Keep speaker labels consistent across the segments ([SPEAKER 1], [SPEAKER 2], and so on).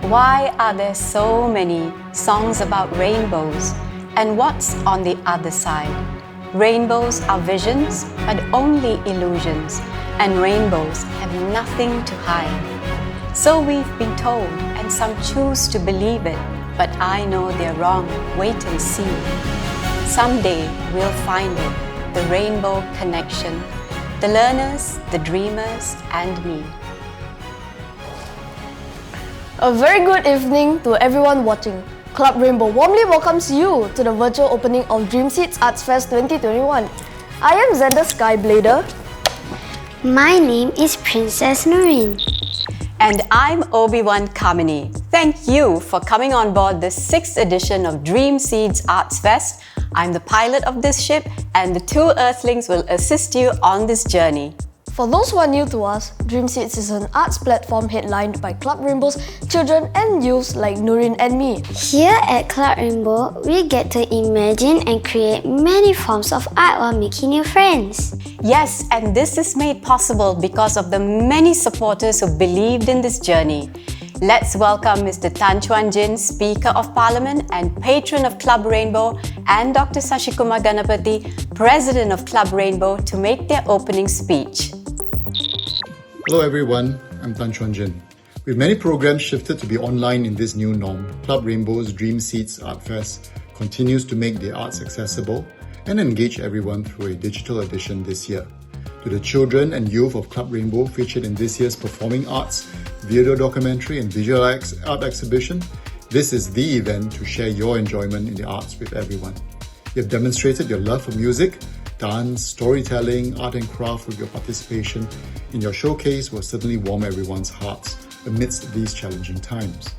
[SPEAKER 1] Why are there so many songs about rainbows? And what's on the other side? Rainbows are visions, but only illusions, and rainbows have nothing to hide. So we've been told, and some choose to believe it, but I know they're wrong. Wait and see. Someday we'll find it, the rainbow connection, the learners, the dreamers, and me.
[SPEAKER 2] A very good evening to everyone watching. Club Rainbow warmly welcomes you to the virtual opening of Dreamseeds Arts Fest 2021. I am Xander Skyblader.
[SPEAKER 3] My name is Princess Noreen.
[SPEAKER 1] And I'm Obi-Wan Kamini. Thank you for coming on board the 6th edition of Dreamseeds Arts Fest. I'm the pilot of this ship, and the two Earthlings will assist you on this journey.
[SPEAKER 2] For those who are new to us, Dreamseeds is an arts platform headlined by Club Rainbow's children and youths like Noreen and me.
[SPEAKER 3] Here at Club Rainbow, we get to imagine and create many forms of art while making new friends.
[SPEAKER 1] Yes, and this is made possible because of the many supporters who believed in this journey. Let's welcome Mr. Tan Chuan Jin, Speaker of Parliament and Patron of Club Rainbow, and Dr. Sashikumar Ganapathy, President of Club Rainbow, to make their opening speech.
[SPEAKER 4] Hello everyone, I'm Tan Chuan Jin. With many programs shifted to be online in this new norm, Club Rainbow's Dreamseeds Art Fest continues to make the arts accessible and engage everyone through a digital edition this year. To the children and youth of Club Rainbow featured in this year's Performing Arts, Video Documentary and Visual Art Exhibition, this is the event to share your enjoyment in the arts with everyone. You have demonstrated your love for music, dance, storytelling, art and craft with your participation in your showcase will certainly warm everyone's hearts amidst these challenging times.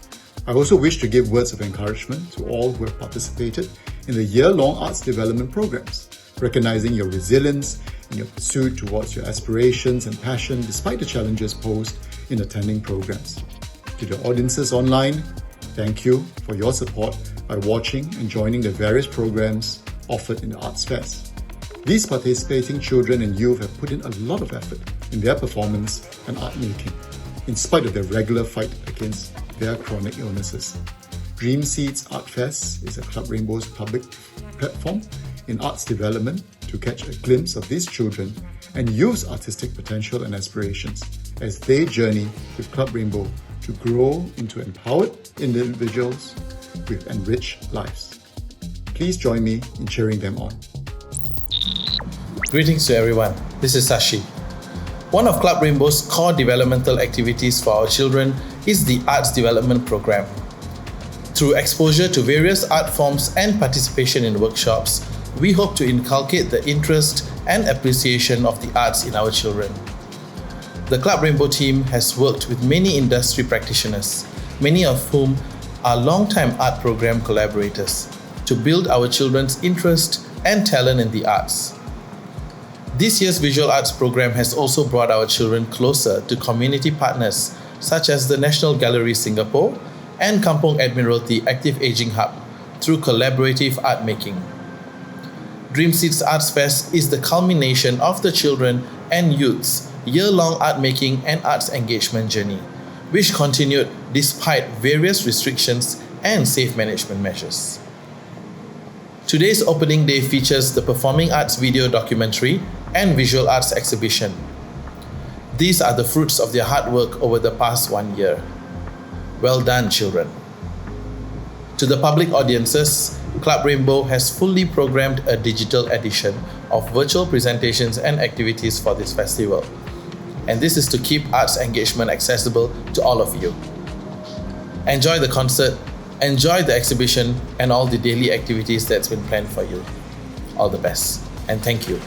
[SPEAKER 4] I also wish to give words of encouragement to all who have participated in the year-long arts development programs, recognizing your resilience and your pursuit towards your aspirations and passion despite the challenges posed in attending programs. To the audiences online, thank you for your support by watching and joining the various programs offered in the Arts Fest. These participating children and youth have put in a lot of effort in their performance and art making, in spite of their regular fight against their chronic illnesses. Dreamseeds Art Fest is a Club Rainbow's public platform in arts development to catch a glimpse of these children and youth's artistic potential and aspirations as they journey with Club Rainbow to grow into empowered individuals with enriched lives. Please join me in cheering them on.
[SPEAKER 5] Greetings to everyone, this is Sashi. One of Club Rainbow's core developmental activities for our children is the Arts Development Program. Through exposure to various art forms and participation in workshops, we hope to inculcate the interest and appreciation of the arts in our children. The Club Rainbow team has worked with many industry practitioners, many of whom are long-time art program collaborators, to build our children's interest and talent in the arts. This year's Visual Arts program has also brought our children closer to community partners such as the National Gallery Singapore and Kampong Admiralty Active Aging Hub through collaborative art making. Dreamseeds Arts Fest is the culmination of the children and youth's year-long art making and arts engagement journey, which continued despite various restrictions and safe management measures. Today's opening day features the Performing Arts Video Documentary and Visual Arts Exhibition. These are the fruits of their hard work over the past 1 year. Well done, children. To the public audiences, Club Rainbow has fully programmed a digital edition of virtual presentations and activities for this festival. And this is to keep arts engagement accessible to all of you. Enjoy the concert, enjoy the exhibition, and all the daily activities that's been planned for you. All the best, and thank you.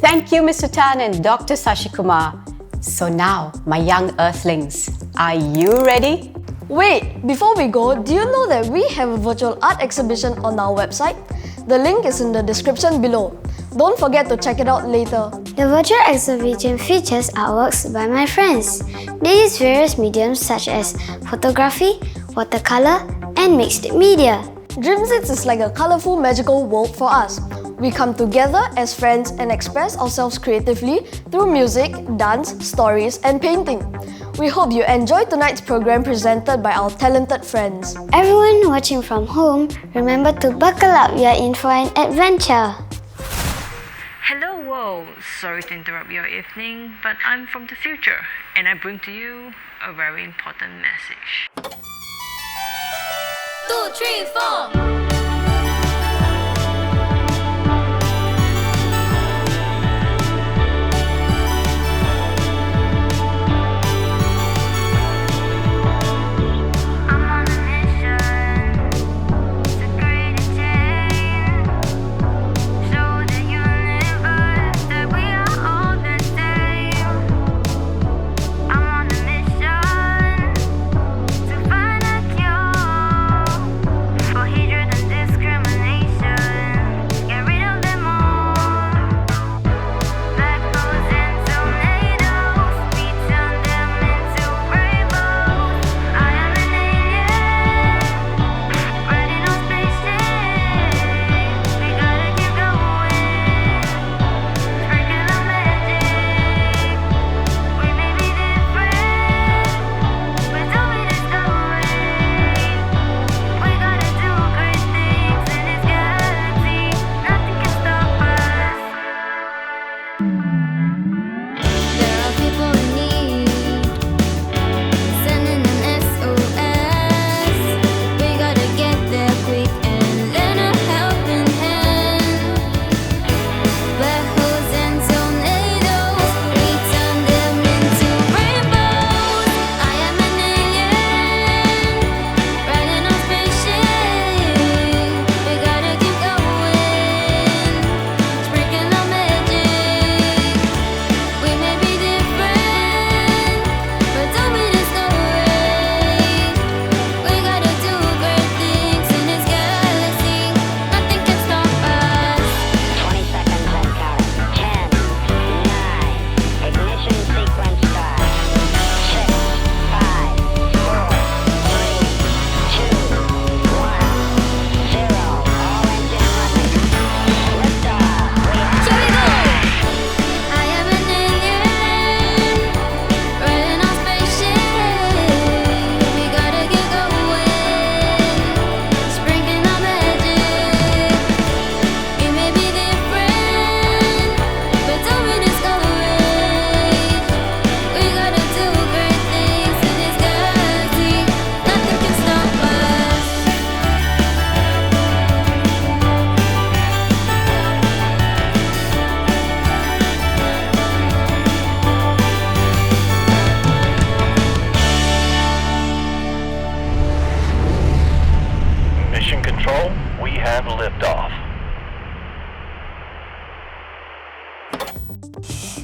[SPEAKER 1] Thank you, Mr. Tan and Dr. Sashikumar. So now, my young Earthlings, are you ready?
[SPEAKER 2] Wait, before we go, do you know that we have a virtual art exhibition on our website? The link is in the description below. Don't forget to check it out later.
[SPEAKER 3] The virtual exhibition features artworks by my friends. They use various mediums such as photography, watercolor, and mixed media.
[SPEAKER 2] Dreamseeds is like a colorful, magical world for us. We come together as friends and express ourselves creatively through music, dance, stories, and painting. We hope you enjoyed tonight's program presented by our talented friends.
[SPEAKER 3] Everyone watching from home, remember to buckle up, we are in for an adventure.
[SPEAKER 6] Hello world, sorry to interrupt your evening, but I'm from the future and I bring to you a very important message.
[SPEAKER 7] 2, 3, 4.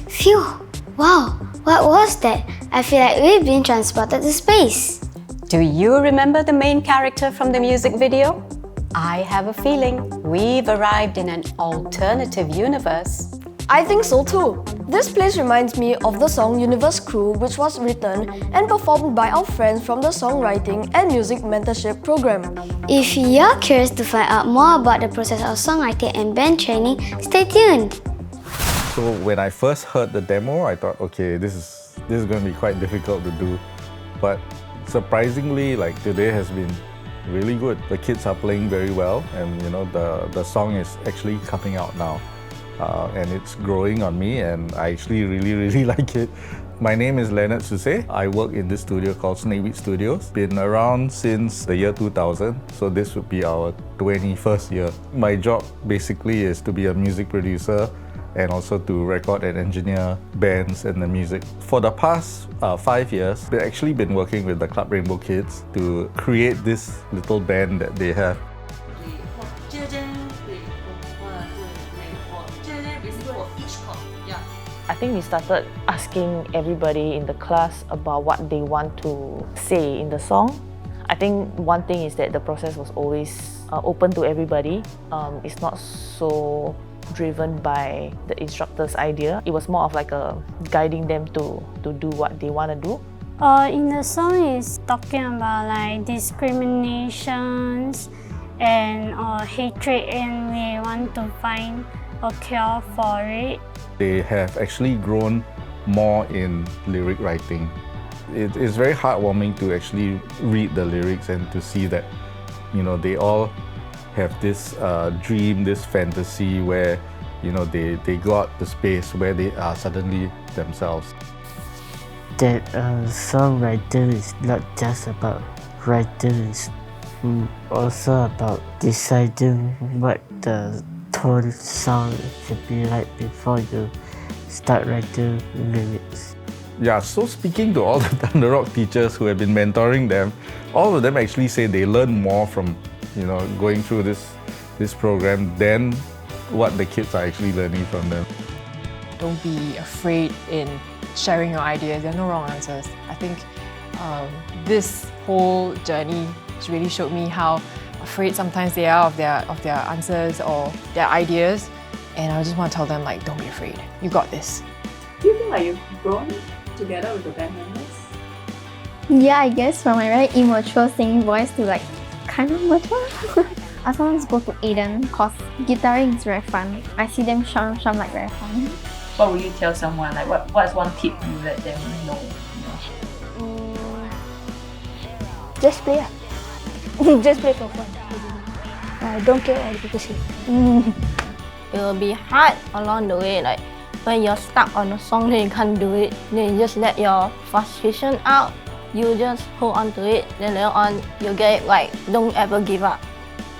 [SPEAKER 3] Phew! Wow, what was that? I feel like we've been transported to space.
[SPEAKER 1] Do you remember the main character from the music video? I have a feeling we've arrived in an alternative universe.
[SPEAKER 2] I think so too. This place reminds me of the song Universe Crew, which was written and performed by our friends from the Songwriting and Music Mentorship program.
[SPEAKER 3] If you're curious to find out more about the process of songwriting and band training, stay tuned.
[SPEAKER 8] So when I first heard the demo, I thought, okay, this is going to be quite difficult to do. But surprisingly, like today has been really good. The kids are playing very well, and the song is actually coming out now. And it's growing on me, and I actually really like it. My name is Leonard Suse. I work in this studio called Snakeweed Studios. Been around since the year 2000, so this would be our 21st year. My job basically is to be a music producer and also to record and engineer bands and the music. For the past 5 years, we've actually been working with the Club Rainbow kids to create this little band that they have.
[SPEAKER 6] I think we started asking everybody in the class about what they want to say in the song. I think one thing is that the process was always open to everybody. It's not so driven by the instructor's idea. It was more of like guiding them to do what they want to do.
[SPEAKER 9] In the song is talking about like discriminations and hatred, and we want to find a cure for it.
[SPEAKER 8] They have actually grown more in lyric writing. it's very heartwarming to actually read the lyrics and to see that, you know, they all have this dream, this fantasy where, you know, they got the space where they are suddenly themselves.
[SPEAKER 7] That songwriter is not just about writers, also about deciding what the tone sound should be like before you start writing lyrics.
[SPEAKER 8] Yeah, so speaking to all the Thunder Rock teachers who have been mentoring them, all of them actually say they learn more from, you know, going through this program than what the kids are actually learning from them.
[SPEAKER 10] Don't be afraid in sharing your ideas. There are no wrong answers. I think this whole journey really showed me how afraid sometimes they are of their answers or their ideas, and I just want to tell them, like, don't be afraid. You got this.
[SPEAKER 11] Do you feel like you've grown together with the band members?
[SPEAKER 12] Yeah, I guess from my very immature singing voice to like kind of mature. I sometimes go to Aiden because guitaring is very fun. I see them shum like very fun.
[SPEAKER 11] What would you tell someone? Like what's one tip you let them know?
[SPEAKER 12] Just play. Just play for fun. Don't care what people say.
[SPEAKER 2] It will be hard along the way, like when you're stuck on a song then you can't do it, then you just let your frustration out, you just hold on to it, then later on you get it right. Don't ever give up.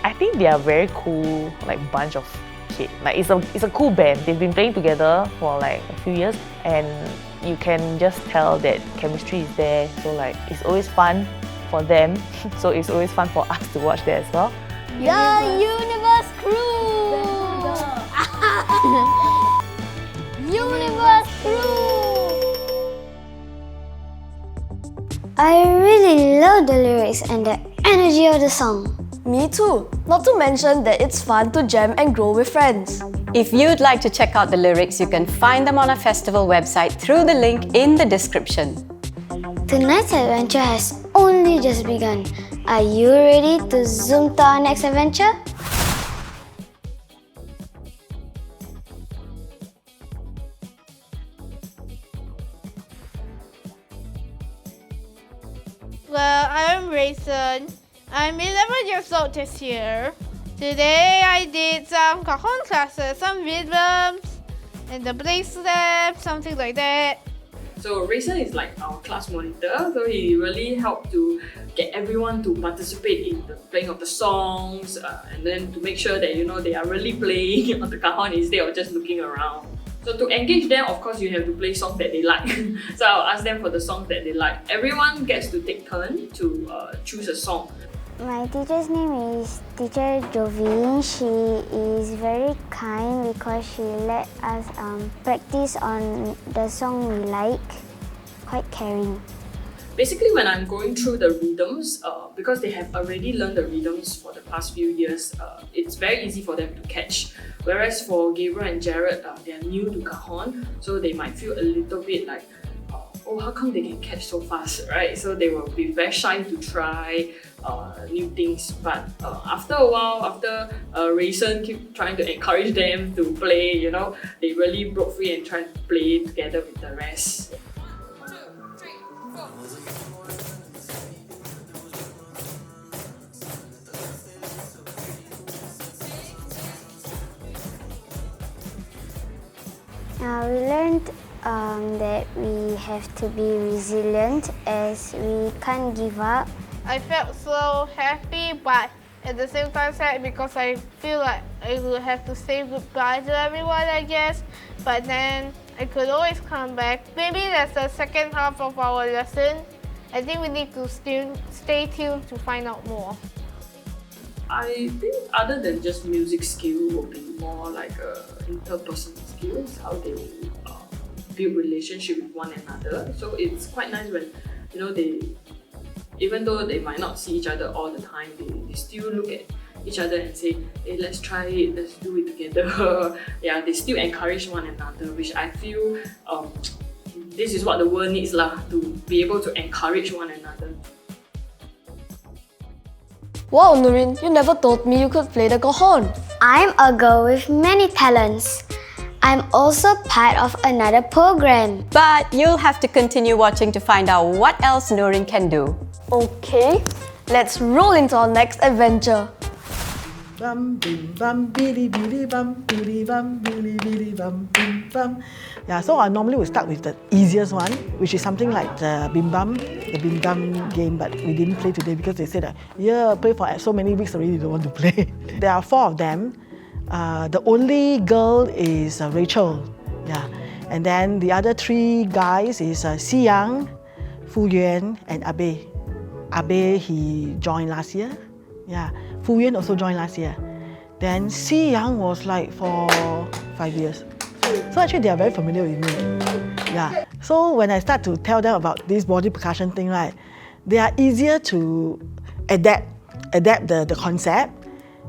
[SPEAKER 6] I think they are very cool, like bunch of kids. Like it's a cool band. They've been playing together for like a few years, and you can just tell that chemistry is there. So like it's always fun for them. So it's always fun for us to watch that as well.
[SPEAKER 3] The Universe Crew! Universe Crew! I really love the lyrics and the energy of the song.
[SPEAKER 2] Me too. Not to mention that it's fun to jam and grow with friends.
[SPEAKER 1] If you'd like to check out the lyrics, you can find them on our festival website through the link in the description.
[SPEAKER 3] Tonight's adventure has only just begun. Are you ready to zoom to our next adventure?
[SPEAKER 13] Well, I'm Rayson. I'm 11 years old this year. Today I did some cajon classes, some rhythms, and the play step, something like that.
[SPEAKER 11] So Rayson is like our class monitor, so he really helped to get everyone to participate in the playing of the songs, and then to make sure that, you know, they are really playing on the cajon instead of just looking around. So to engage them, of course, you have to play songs that they like. So I'll ask them for the songs that they like. Everyone gets to take turn to choose a song.
[SPEAKER 3] My teacher's name is Teacher Jovine. She is very kind because she let us practice on the song we like. Quite caring.
[SPEAKER 11] Basically, when I'm going through the rhythms, because they have already learned the rhythms for the past few years, it's very easy for them to catch. Whereas for Gabriel and Jared, they are new to cajon, so they might feel a little bit like, oh, how come they can catch so fast, right? So they will be very shy to try new things. But after a while, after Rayson keep trying to encourage them to play, you know, they really broke free and tried to play together with the rest.
[SPEAKER 3] We learned that we have to be resilient as we can't give up.
[SPEAKER 13] I felt so happy, but at the same time sad because I feel like I will have to say goodbye to everyone, I guess. But then I could always come back. Maybe that's the second half of our lesson. I think we need to stay tuned to find out more.
[SPEAKER 11] I think other than just music skill will be more like interpersonal skills, how they build relationship with one another. So it's quite nice when, you know, they, even though they might not see each other all the time, they still look at each other and say, hey, let's try it, let's do it together. Yeah, they still encourage one another, which I feel this is what the world needs lah, to be able to encourage one another.
[SPEAKER 2] Wow, Nurin, you never told me you could play the cajon.
[SPEAKER 3] I'm a girl with many talents. I'm also part of another program.
[SPEAKER 1] But you'll have to continue watching to find out what else Noreen can do.
[SPEAKER 14] Okay, let's roll into our next adventure.
[SPEAKER 15] Bum bim bum bidi bidi bum bidi bum bidi bidi bum bim bum. Yeah, so I normally would start with the easiest one, which is something like the bim bum game, but we didn't play today because they said that, yeah, play for so many weeks already, you don't want to play. There are 4 of them. The only girl is Rachel, yeah, and then the other 3 guys is Si Yang, Fu Yuan, and Abe. Abe, he joined last year, yeah. Fu Yuan also joined last year. Then Si Yang was like for 5 years. So actually they are very familiar with me. Yeah. So when I start to tell them about this body percussion thing, right, they are easier to adapt the concept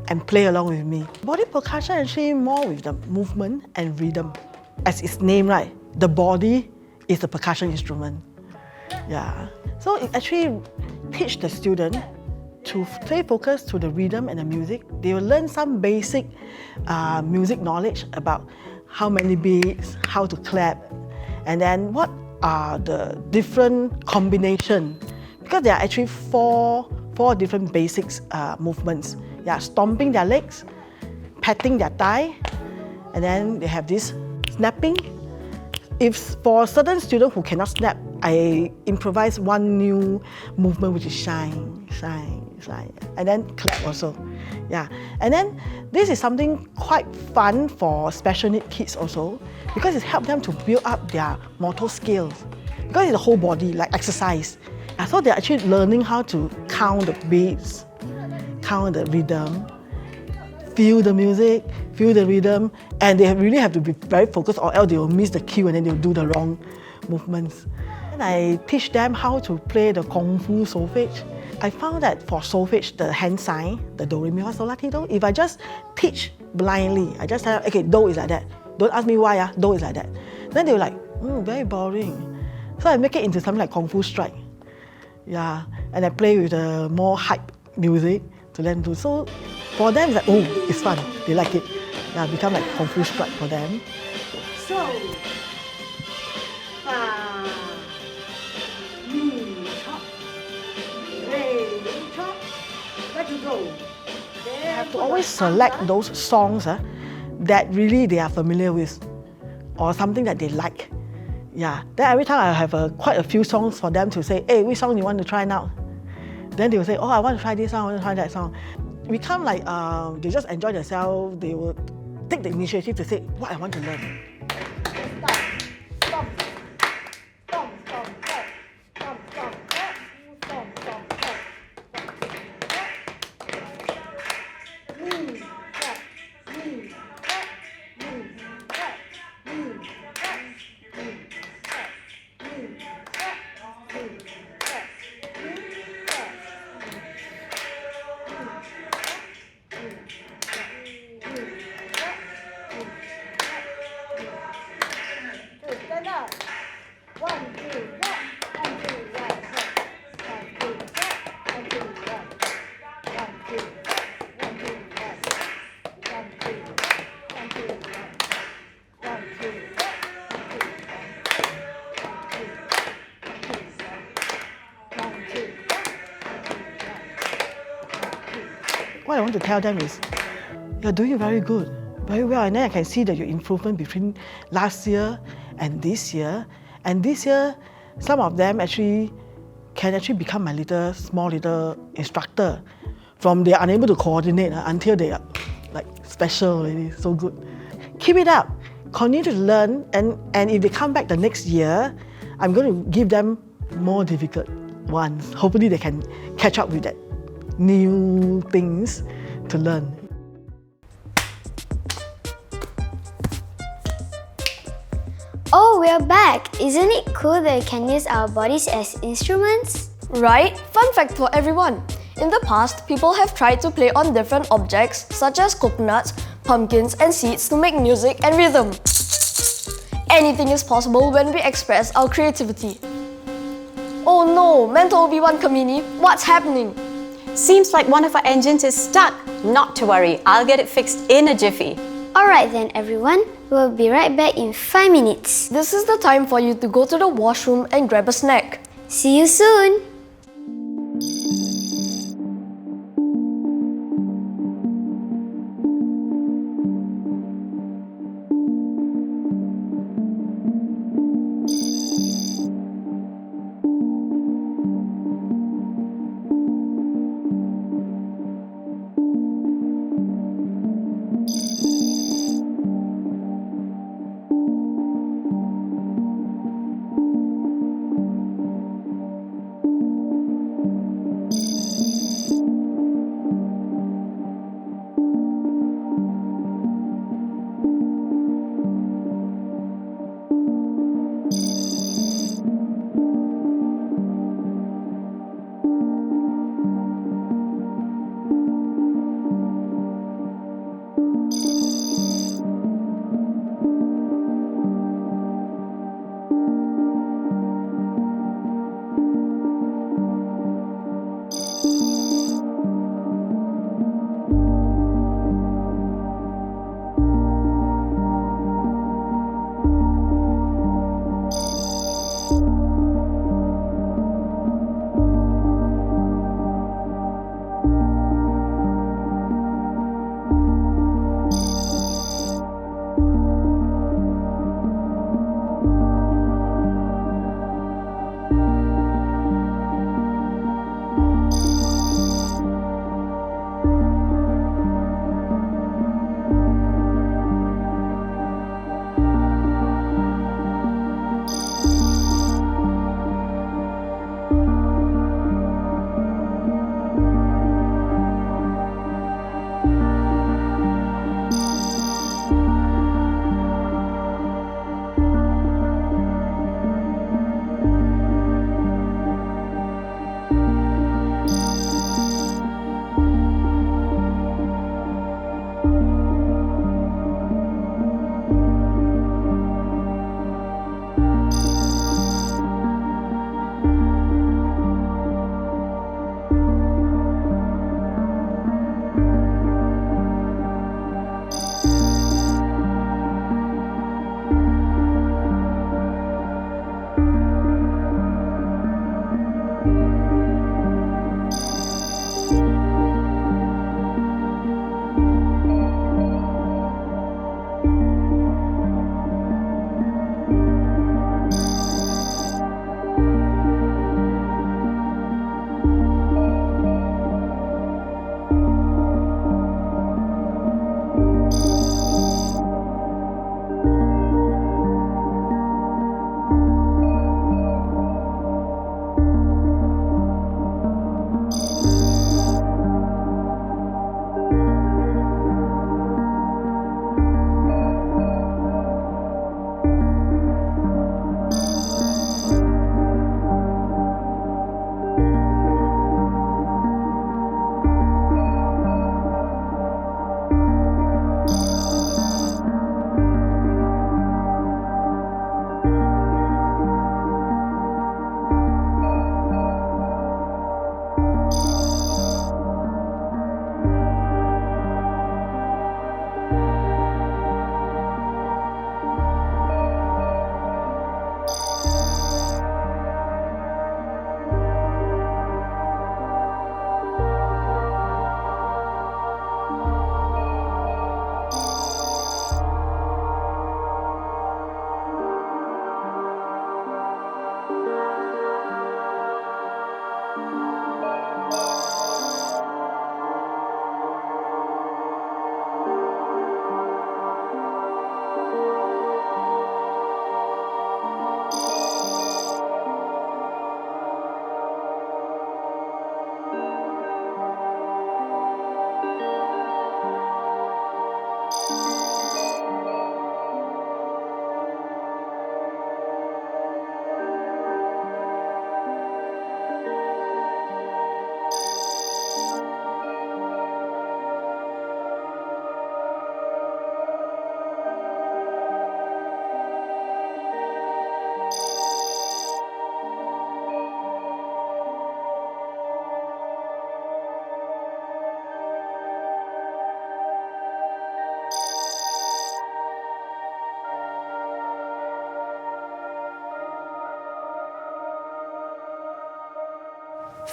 [SPEAKER 15] and play along with me. Body percussion actually more with the movement and rhythm. As its name, right, the body is the percussion instrument. Yeah. So it actually teach the student to stay focused to the rhythm and the music. They will learn some basic music knowledge about how many beats, how to clap, and then what are the different combinations. Because there are actually four different basics movements. Yeah, stomping their legs, patting their thigh, and then they have this snapping. If for certain students who cannot snap, I improvise one new movement, which is shine, shine, shine, and then clap also. Yeah, and then this is something quite fun for special need kids also, because it helps them to build up their motor skills. Because it's the whole body, like exercise. So they're actually learning how to count the beats, count the rhythm, feel the music, feel the rhythm, and they really have to be very focused or else they will miss the cue and then they'll do the wrong movements. And I teach them how to play the Kung Fu solfege. I found that for solfege, the hand sign, the do, re, mi, fa, sol, la, ti, do, if I just teach blindly, I just tell them, okay, do is like that. Don't ask me why, do is like that. Then they were like, very boring. So I make it into something like Kung Fu strike. Yeah, and I play with the more hype music to let them do. So for them, it's like, oh, it's fun. They like it. Yeah, become like Kung Fu strike for them.
[SPEAKER 16] So, chop, chop, let it go.
[SPEAKER 15] I have to always select those songs that really they are familiar with, or something that they like. Yeah, then every time I have quite a few songs for them to say, hey, which song do you want to try now? Then they will say, oh, I want to try this song, I want to try that song. We come like, they just enjoy themselves, they will take the initiative to say, what I want to learn. What I want to tell them is, you're doing very good, very well, and then I can see that your improvement between last year and this year. And this year, some of them actually can become my small little instructor. From they are unable to coordinate until they are like special already, so good. Keep it up, continue to learn, and if they come back the next year, I'm going to give them more difficult ones. Hopefully they can catch up with that new things to learn.
[SPEAKER 3] Oh, we're back! Isn't it cool that we can use our bodies as instruments?
[SPEAKER 14] Right? Fun fact for everyone. In the past, people have tried to play on different objects such as coconuts, pumpkins and seeds to make music and rhythm. Anything is possible when we express our creativity. Oh no, Mental Obi-Wan Kamini, what's happening?
[SPEAKER 1] Seems like one of our engines is stuck. Not to worry, I'll get it fixed in a jiffy.
[SPEAKER 3] Alright then everyone, We'll be right back in 5 minutes.
[SPEAKER 14] This is the time for you to go to the washroom and grab a snack.
[SPEAKER 3] See you soon!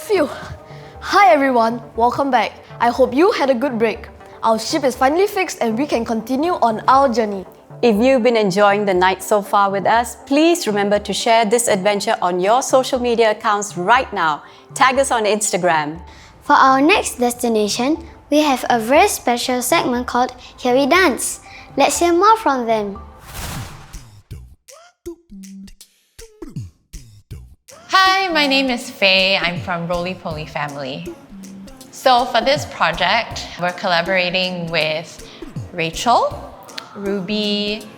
[SPEAKER 14] Phew! Hi everyone, welcome back. I hope you had a good break. Our ship is finally fixed and we can continue on our journey.
[SPEAKER 1] If you've been enjoying the night so far with us, please remember to share this adventure on your social media accounts right now. Tag us on Instagram.
[SPEAKER 3] For our next destination, we have a very special segment called Here We Dance. Let's hear more from them.
[SPEAKER 17] Hi, my name is Faye. I'm from Roly Poly Family. So for this project, we're collaborating with Rachel, Ruby,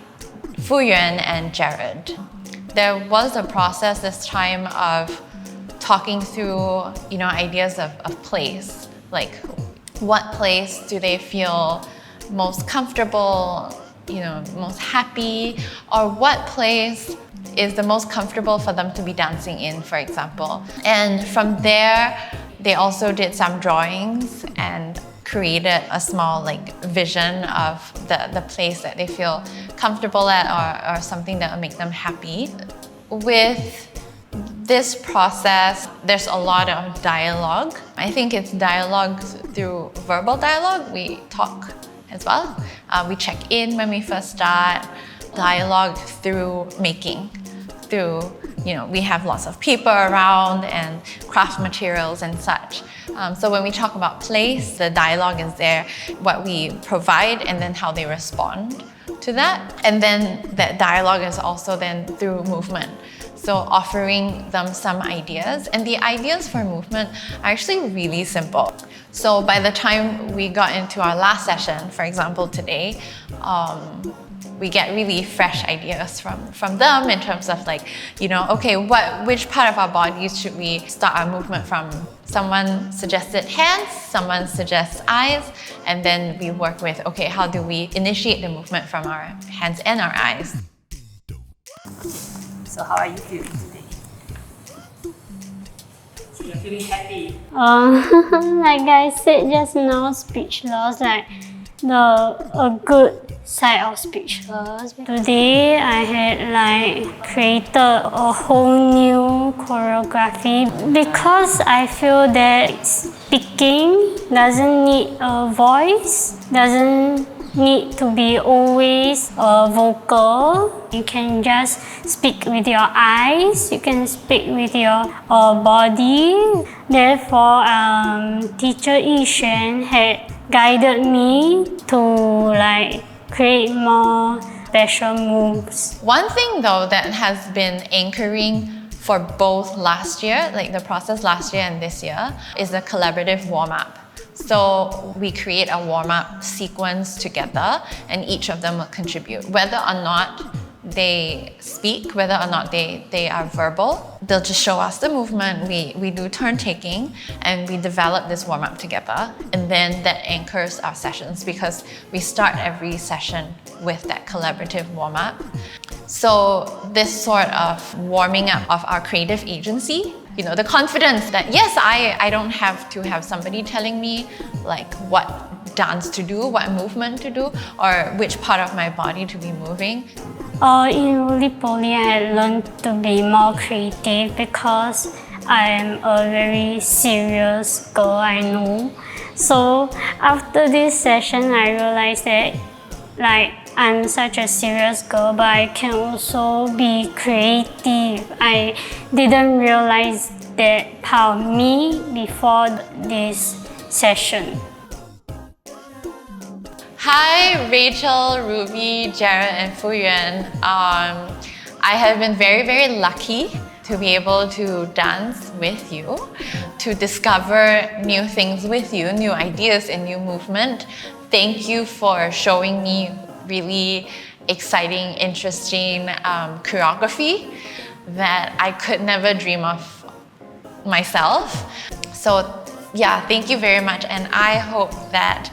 [SPEAKER 17] Fuyuan, and Jared. There was a process this time of talking through, ideas of place. Like, what place do they feel most comfortable, most happy, or what place is the most comfortable for them to be dancing in, for example. And from there, they also did some drawings and created a small vision of the place that they feel comfortable at or something that will make them happy. With this process, there's a lot of dialogue. I think it's dialogue through verbal dialogue. We talk as well. We check in when we first start. Dialogue through making. We have lots of paper around and craft materials and such. So when we talk about place, the dialogue is there, what we provide and then how they respond to that. And then that dialogue is also then through movement. So offering them some ideas. And the ideas for movement are actually really simple. So by the time we got into our last session, for example today, we get really fresh ideas from them in terms of which part of our bodies should we start our movement from? Someone suggested hands, someone suggests eyes, and then we work with, how do we initiate the movement from our hands and our eyes?
[SPEAKER 9] So how are you feeling today? So you're feeling happy? Like I said just now, speechless, a good side of speechless. Today I had created a whole new choreography because I feel that speaking doesn't need a voice, doesn't need to be always vocal. You can just speak with your eyes, you can speak with your body. Therefore, teacher Yixuan had guided me to create more special moves.
[SPEAKER 17] One thing though that has been anchoring for both last year, the process last year and this year, is the collaborative warm-up. So we create a warm-up sequence together and each of them will contribute. Whether or not they speak, whether or not they are verbal, they'll just show us the movement. We do turn taking and we develop this warm-up together, and then that anchors our sessions because we start every session with that collaborative warm-up. So this sort of warming up of our creative agency, the confidence that yes, I don't have to have somebody telling me what dance to do, what movement to do, or which part of my body to be moving.
[SPEAKER 9] In Roly Poly, I had learned to be more creative because I am a very serious girl, I know. So after this session, I realized that I'm such a serious girl, but I can also be creative. I didn't realize that part of me before this session.
[SPEAKER 17] Hi, Rachel, Ruby, Jared, and Fuyuan. I have been very, very lucky to be able to dance with you, to discover new things with you, new ideas and new movement. Thank you for showing me really exciting, interesting choreography that I could never dream of myself. So yeah, thank you very much. And I hope that,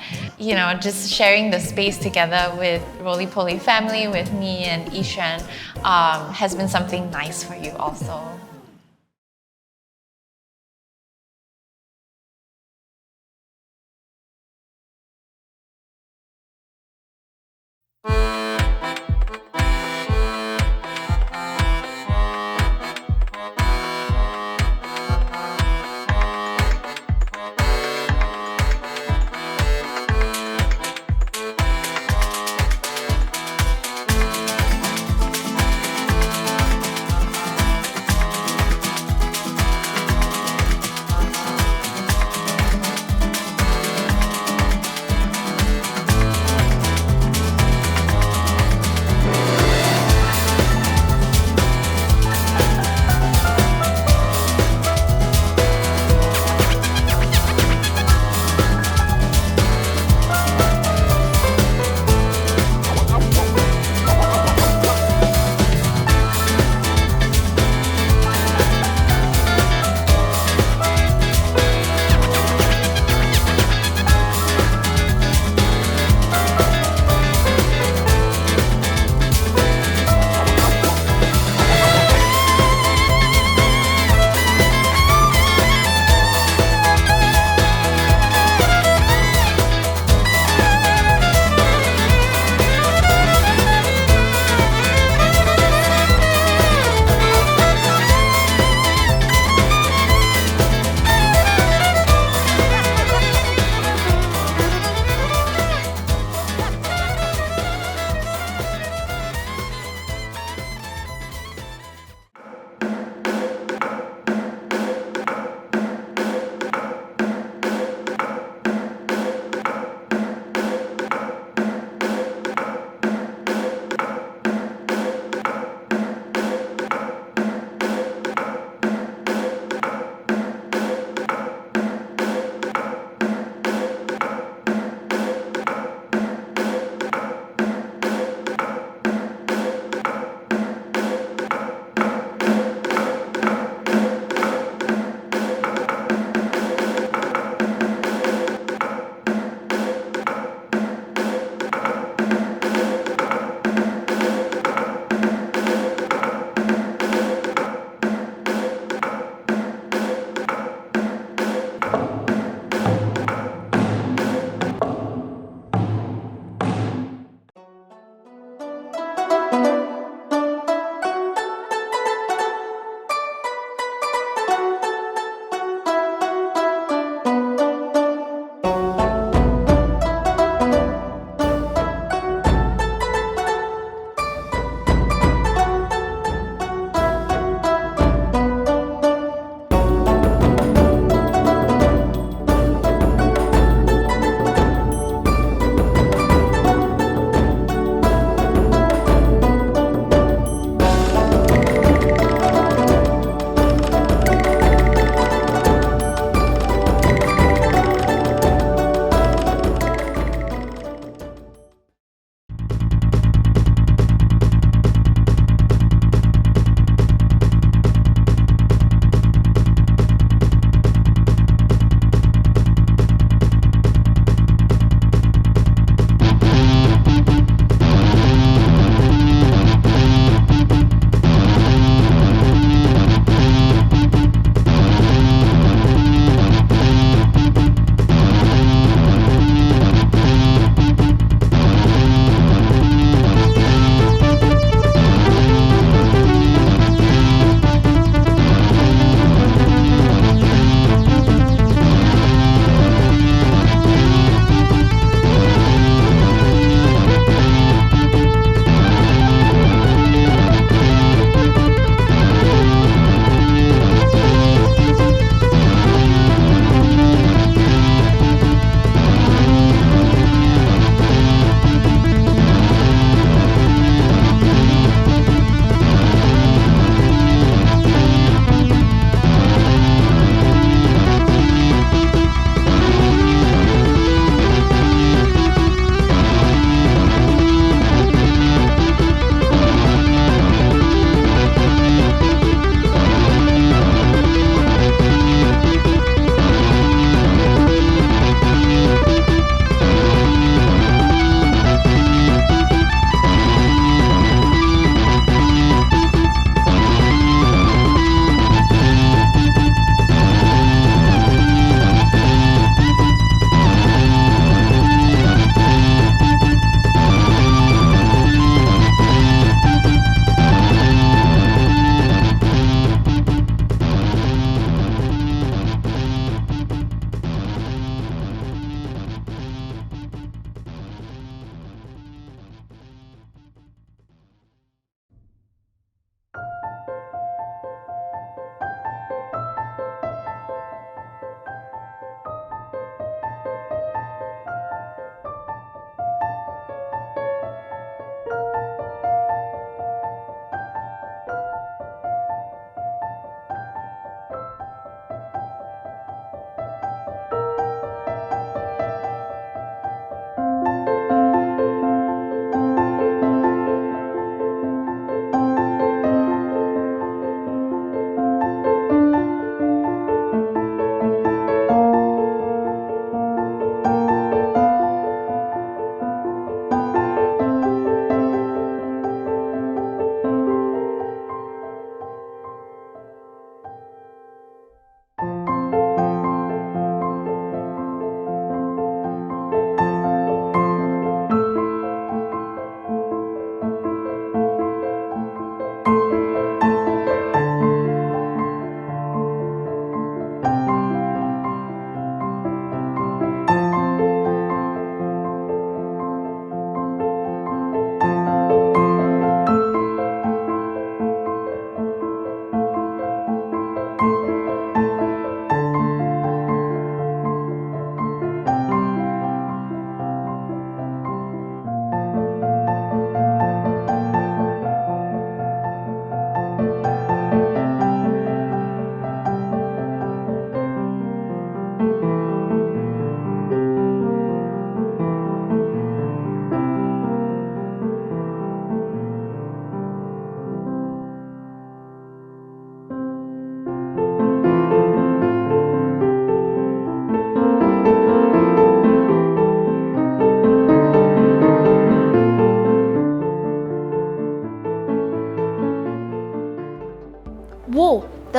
[SPEAKER 17] just sharing the space together with Roly Poly Family, with me and Yixuan, has been something nice for you also.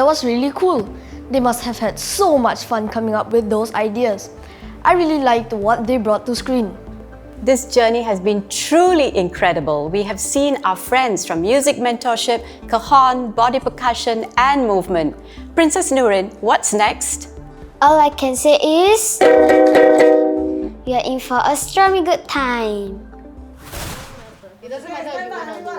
[SPEAKER 14] was really cool. They must have had so much fun coming up with those ideas. I really liked what they brought to screen.
[SPEAKER 1] This journey has been truly incredible. We have seen our friends from music mentorship, cajon, body percussion and movement. Princess Nurin, what's next?
[SPEAKER 3] All I can say is, we are in for a stormy good time.
[SPEAKER 16] It doesn't matter if you want or not.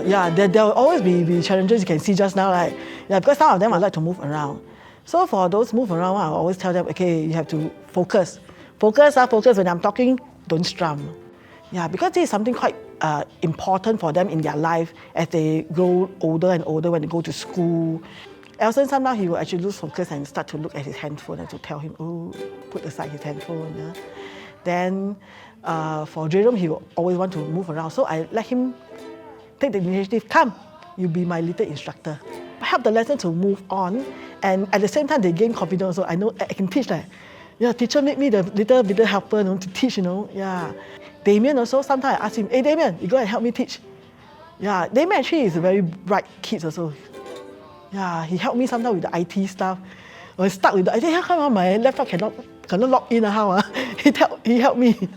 [SPEAKER 15] Yeah, there will always be challenges you can see just now, right? Yeah, because some of them I like to move around. So for those move around, I always tell them, okay, you have to focus. Focus when I'm talking, don't strum. Yeah, because this is something quite important for them in their life as they grow older and older when they go to school. Elson, sometimes he will actually lose focus and start to look at his handphone and to tell him, oh, put aside his handphone. Yeah. Then for Jerome, he will always want to move around. So I let him take the initiative. Come, you be my little instructor. Help the lesson to move on, and at the same time they gain confidence. So I know I can teach that. Yeah, teacher make me the little helper, to teach. Yeah. Damien also, sometimes I ask him, hey Damien, you go and help me teach. Yeah, Damien actually is a very bright kid also. Yeah, he helped me sometimes with the IT stuff. I was stuck with the IT. How come my laptop cannot log in? How? He helped me.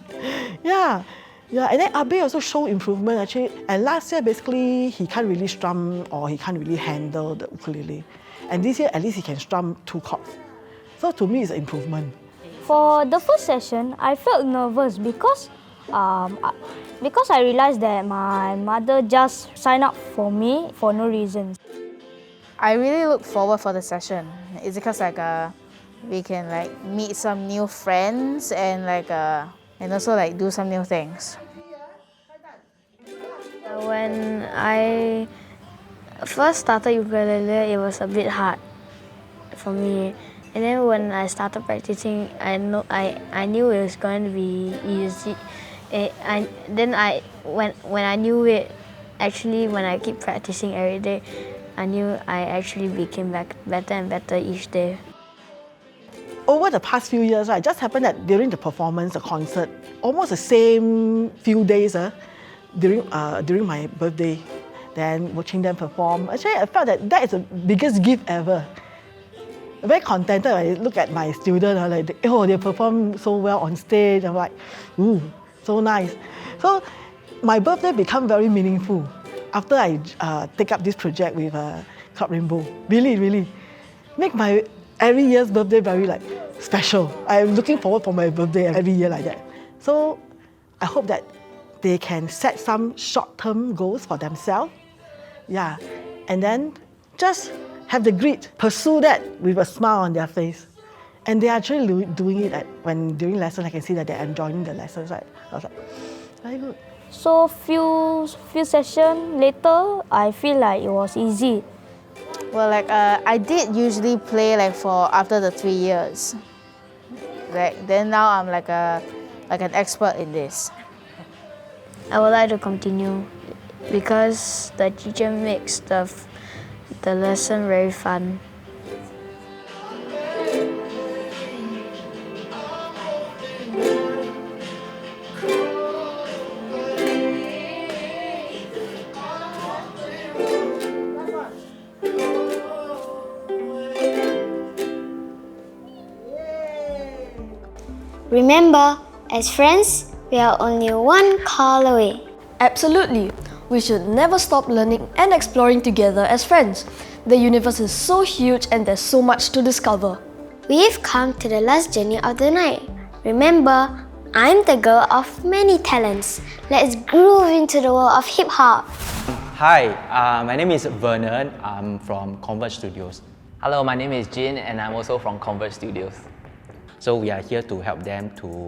[SPEAKER 15] Yeah. Yeah, and then Abe also showed improvement actually. And last year, basically, he can't really strum or he can't really handle the ukulele. And this year, at least he can strum 2 chords. So to me, it's an improvement.
[SPEAKER 18] For the first session, I felt nervous because I realized that my mother just signed up for me for no reason.
[SPEAKER 19] I really look forward for the session. It's because we can meet some new friends and and also do some new things.
[SPEAKER 18] When I first started ukulele, it was a bit hard for me. And then when I started practicing, I knew it was going to be easy. When I knew it, actually when I keep practicing every day, I knew I actually became better and better each day.
[SPEAKER 15] Over the past few years, it just happened that during the performance, the concert, almost the same few days during my birthday, then watching them perform, actually I felt that is the biggest gift ever. I'm very contented when I look at my students, they perform so well on stage. I'm like, ooh, so nice. So my birthday became very meaningful after I take up this project with Club Rainbow. Really, make my every year's birthday very special. I'm looking forward for my birthday every year like that. So I hope that they can set some short-term goals for themselves. Yeah, and then just have the grit, pursue that with a smile on their face. And they're actually doing it when during lessons. I can see that they're enjoying the lessons. Right? I was like, very good.
[SPEAKER 18] So few sessions later, I feel like it was easy.
[SPEAKER 19] Well, I did usually play for after the 3 years. Then now I'm an expert in this.
[SPEAKER 18] I would like to continue because the teacher makes the lesson very fun.
[SPEAKER 3] Remember, as friends, we are only one call away.
[SPEAKER 14] Absolutely. We should never stop learning and exploring together as friends. The universe is so huge and there's so much to discover.
[SPEAKER 3] We've come to the last journey of the night. Remember, I'm the girl of many talents. Let's groove into the world of hip-hop.
[SPEAKER 20] Hi, my name is Vernon. I'm from Converge Studios.
[SPEAKER 21] Hello, my name is Jin and I'm also from Converge Studios.
[SPEAKER 20] So we are here to help them to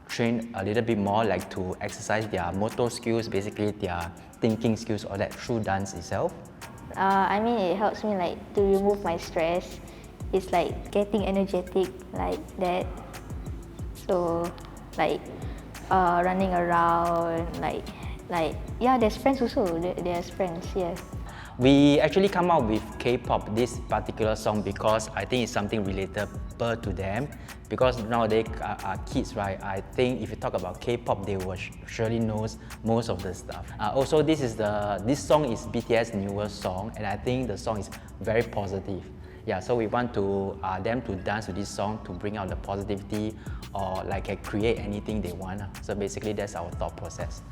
[SPEAKER 20] train a little bit more, to exercise their motor skills, basically their thinking skills, all that through dance itself.
[SPEAKER 18] It helps me to remove my stress
[SPEAKER 4] it's like getting energetic like that. So like running around, like yeah, there's friends also. There's friends, yes.
[SPEAKER 20] We actually come out with K-pop, this particular song, because I think it's something relatable to them. Because nowadays kids, right? I think if you talk about K-pop, they will surely knows most of the stuff. Also, this song is BTS' newest song, and I think the song is very positive. Yeah, so we want to them to dance to this song to bring out the positivity, or like create anything they want. So basically, that's our thought process.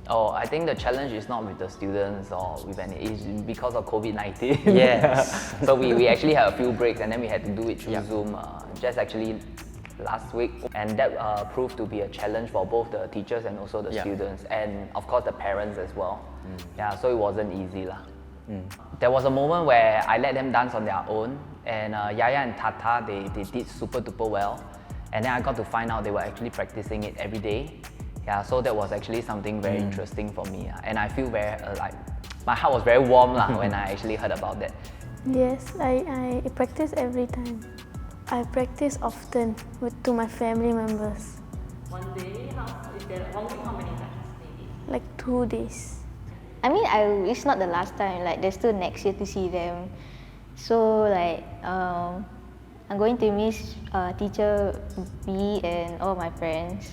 [SPEAKER 21] Oh, I think the challenge is not with the students or with any, it's because of COVID-19.
[SPEAKER 20] Yes.
[SPEAKER 21] So we actually had a few breaks, and then we had to do it through Zoom just actually last week, and that proved to be a challenge for both the teachers and also the students, and of course the parents as well. Yeah, so it wasn't easy lah. There was a moment where I let them dance on their own, and Yaya and Tata, they did super duper well, and then I got to find out they were actually practicing it every day. Yeah, so that was actually something very interesting for me, and I feel very like my heart was very warm when I actually heard about that.
[SPEAKER 22] Yes, I practice every time. I practice often to my family members.
[SPEAKER 6] One day, how many times maybe?
[SPEAKER 22] Like 2 days.
[SPEAKER 4] I mean, it's not the last time. Like, there's still next year to see them. So like, I'm going to miss teacher B and all my friends.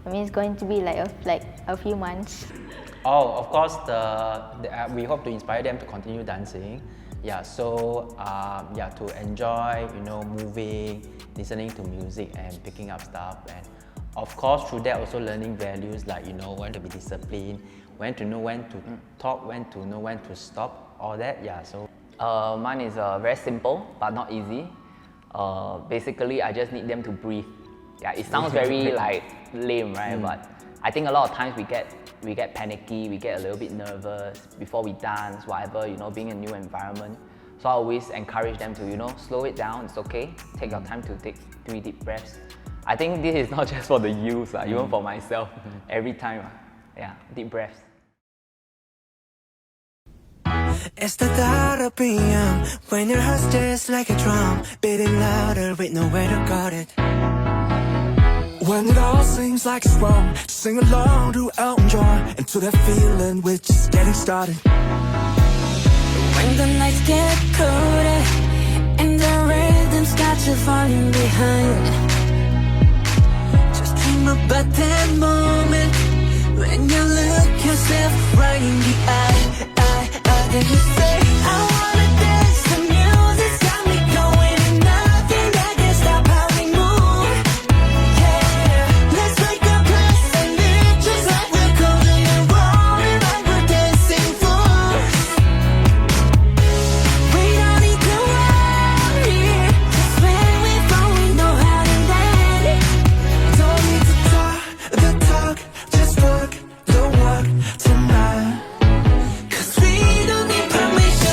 [SPEAKER 4] I mean, it's going to be like a few months.
[SPEAKER 20] Oh, of course, we hope to inspire them to continue dancing. Yeah, so to enjoy, moving, listening to music and picking up stuff, and of course through that also learning values like when to be disciplined, when to know when to talk, when to know when to stop, all that. Yeah, so
[SPEAKER 21] mine is very simple but not easy. Basically, I just need them to breathe. Yeah, it sounds very like lame, right? But I think a lot of times we get panicky, we get a little bit nervous before we dance, whatever, being a new environment. So I always encourage them to, slow it down, it's okay. Take your time to take 3 deep breaths. I think this is not just for the youth, even for myself, every time. Yeah, deep breaths.
[SPEAKER 23] It's the thought of PM when your heart's just like a drum, beating louder with nowhere to guard it. When it all seems like it's wrong, sing along to Elton John and to that feeling we're just getting started.
[SPEAKER 24] When the nights get colder and the rhythm's got you falling behind,
[SPEAKER 23] just dream about that moment when you look yourself right in the eye, and you say, I wanna dance, the music's got me going, and nothing that can stop how we move. Yeah, let's make a place and live just like we're golden and rolling like we're dancing fools. We don't need to worry, just when we fall we know how to dance. Don't need to talk the talk, just walk the walk tonight. 'Cause we don't need permission.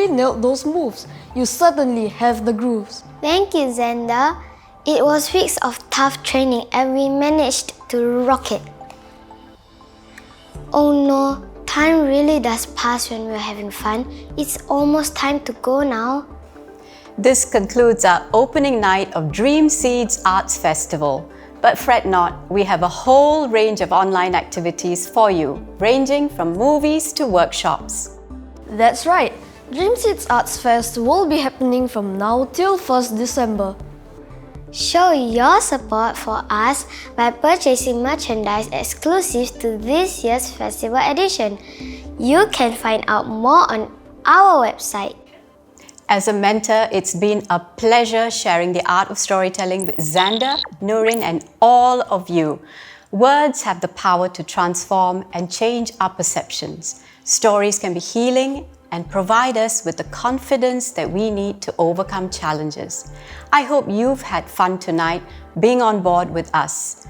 [SPEAKER 14] nailed those moves. You certainly have the grooves.
[SPEAKER 3] Thank you, Xander. It was weeks of tough training and we managed to rock it. Oh no, time really does pass when we're having fun. It's almost time to go now.
[SPEAKER 1] This concludes our opening night of Dreamseeds Arts Festival. But fret not, we have a whole range of online activities for you, ranging from movies to workshops.
[SPEAKER 14] That's right. Dreamseeds Arts Fest will be happening from now till 1st December.
[SPEAKER 3] Show your support for us by purchasing merchandise exclusive to this year's festival edition. You can find out more on our website.
[SPEAKER 1] As a mentor, it's been a pleasure sharing the art of storytelling with Xander, Nurin, and all of you. Words have the power to transform and change our perceptions. Stories can be healing and provide us with the confidence that we need to overcome challenges. I hope you've had fun tonight being on board with us.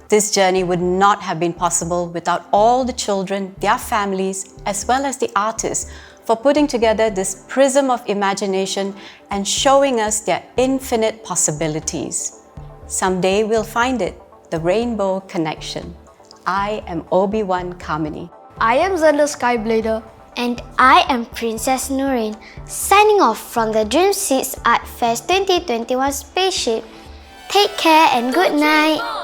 [SPEAKER 1] This journey would not have been possible without all the children, their families, as well as the artists for putting together this prism of imagination and showing us their infinite possibilities. Someday we'll find it, the rainbow connection. I am Obi-Wan Kamini.
[SPEAKER 14] I am Xander Skyblader.
[SPEAKER 3] And I am Princess Nurin, signing off from the Dreamseeds Art Fest 2021 spaceship. Take care and good night.